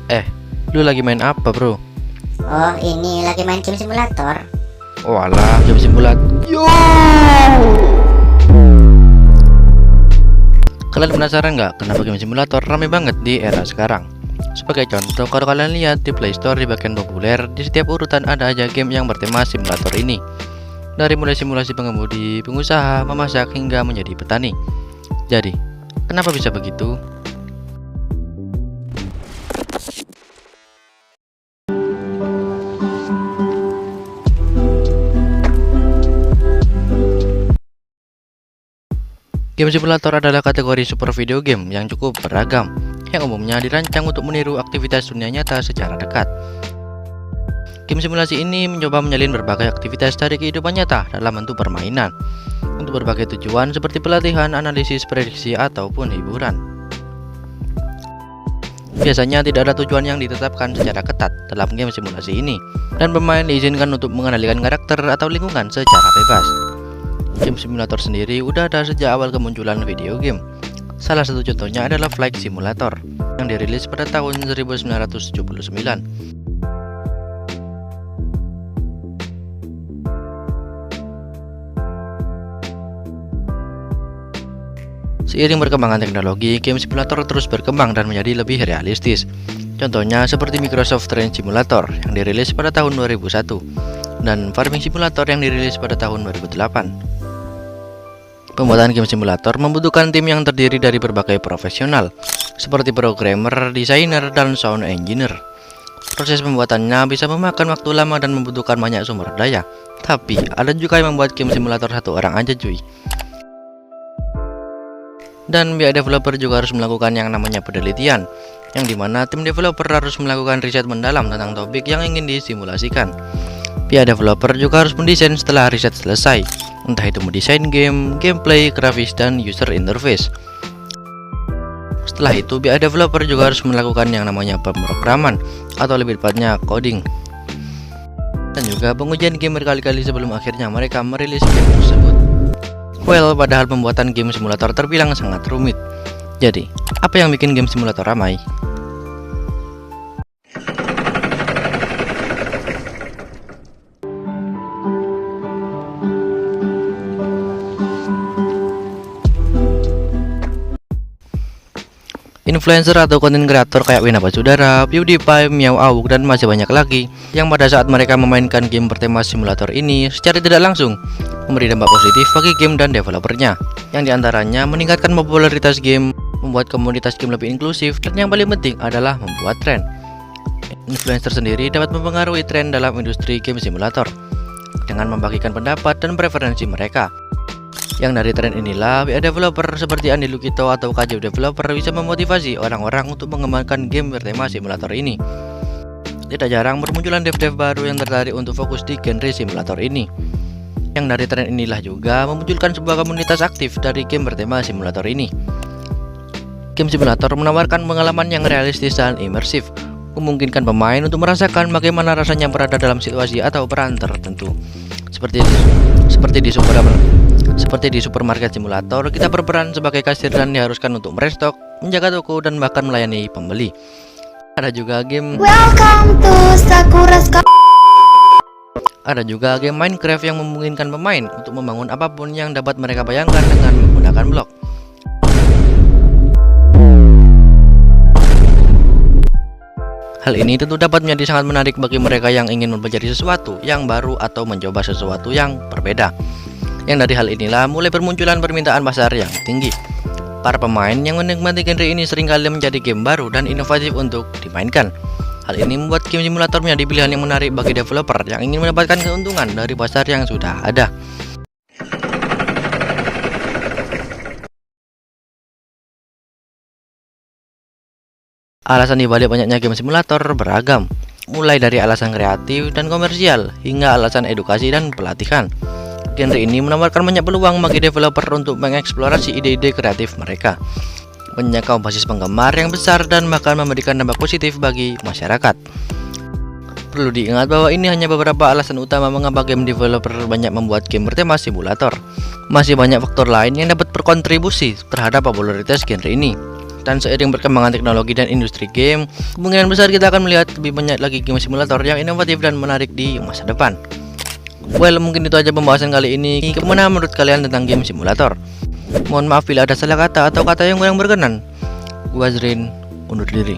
Eh, lu lagi main apa, bro? Oh, ini lagi main game simulator. Walah, game simulator. Yo! Kalian penasaran nggak kenapa game simulator rame banget di era sekarang? Sebagai contoh, kalau kalian lihat di Play Store di bagian populer, di setiap urutan ada aja game yang bertema simulator ini. Dari mulai simulasi pengemudi, pengusaha, memasak, hingga menjadi petani. Jadi, kenapa bisa begitu? Game simulator adalah kategori super video game yang cukup beragam, yang umumnya dirancang untuk meniru aktivitas dunia nyata secara dekat. Game simulasi ini mencoba menyalin berbagai aktivitas dari kehidupan nyata dalam bentuk permainan, untuk berbagai tujuan seperti pelatihan, analisis, prediksi, ataupun hiburan. Biasanya tidak ada tujuan yang ditetapkan secara ketat dalam game simulasi ini, dan pemain diizinkan untuk mengendalikan karakter atau lingkungan secara bebas. Game simulator sendiri udah ada sejak awal kemunculan video game. Salah satu contohnya adalah Flight Simulator yang dirilis pada tahun 1979. Seiring perkembangan teknologi, game simulator terus berkembang dan menjadi lebih realistis. Contohnya seperti Microsoft Train Simulator yang dirilis pada tahun 2001 dan Farming Simulator yang dirilis pada tahun 2008. Pembuatan game simulator membutuhkan tim yang terdiri dari berbagai profesional, seperti programmer, desainer, dan sound engineer. Proses pembuatannya bisa memakan waktu lama dan membutuhkan banyak sumber daya. Tapi, ada juga yang membuat game simulator satu orang aja cuy. Dan pihak developer juga harus melakukan yang namanya penelitian, yang dimana tim developer harus melakukan riset mendalam tentang topik yang ingin disimulasikan. Pihak developer juga harus mendesain setelah riset selesai, entah itu mendesain game, gameplay, grafis, dan user interface. Setelah itu, pihak developer juga harus melakukan yang namanya pemrograman, atau lebih tepatnya coding, dan juga pengujian game berkali-kali sebelum akhirnya mereka merilis game tersebut. Well, padahal pembuatan game simulator terbilang sangat rumit. Jadi, apa yang bikin game simulator ramai? Influencer atau konten kreator kayak Wina Basudara, PewDiePie, Miao Awuk, dan masih banyak lagi yang pada saat mereka memainkan game bertema simulator ini secara tidak langsung memberi dampak positif bagi game dan developernya, yang diantaranya meningkatkan popularitas game, membuat komunitas game lebih inklusif, dan yang paling penting adalah membuat tren. Influencer sendiri dapat mempengaruhi tren dalam industri game simulator dengan membagikan pendapat dan preferensi mereka. Yang dari tren inilah, pihak developer seperti Andi Lukito atau Kajau Developer bisa memotivasi orang-orang untuk mengembangkan game bertema simulator ini. Tidak jarang bermunculan dev-dev baru yang tertarik untuk fokus di genre simulator ini. Yang dari tren inilah juga memunculkan sebuah komunitas aktif dari game bertema simulator ini. Game simulator menawarkan pengalaman yang realistis dan imersif, memungkinkan pemain untuk merasakan bagaimana rasanya berada dalam situasi atau peran tertentu. Seperti di supermarket simulator, kita berperan sebagai kasir dan diharuskan untuk merestock, menjaga toko, dan bahkan melayani pembeli. Ada juga game Minecraft yang memungkinkan pemain untuk membangun apapun yang dapat mereka bayangkan dengan menggunakan blok. Hal ini tentu dapat menjadi sangat menarik bagi mereka yang ingin mempelajari sesuatu yang baru atau mencoba sesuatu yang berbeda. Yang dari hal inilah mulai bermunculan permintaan pasar yang tinggi. Para pemain yang menikmati genre ini seringkali menjadi game baru dan inovatif untuk dimainkan. Hal ini membuat game simulator menjadi pilihan yang menarik bagi developer yang ingin mendapatkan keuntungan dari pasar yang sudah ada. Alasan dibalik banyaknya game simulator beragam, mulai dari alasan kreatif dan komersial hingga alasan edukasi dan pelatihan. Genre ini menawarkan banyak peluang bagi developer untuk mengeksplorasi ide-ide kreatif mereka, menjangkau basis penggemar yang besar, dan bahkan memberikan dampak positif bagi masyarakat. Perlu diingat bahwa ini hanya beberapa alasan utama mengapa game developer banyak membuat game bertema simulator. Masih banyak faktor lain yang dapat berkontribusi terhadap popularitas genre ini. Dan seiring perkembangan teknologi dan industri game, kemungkinan besar kita akan melihat lebih banyak lagi game simulator yang inovatif dan menarik di masa depan. Well, mungkin itu aja pembahasan kali ini. Gimana menurut kalian tentang game simulator? Mohon maaf bila ada salah kata atau kata yang kurang berkenan. Gua Azrin, undur diri.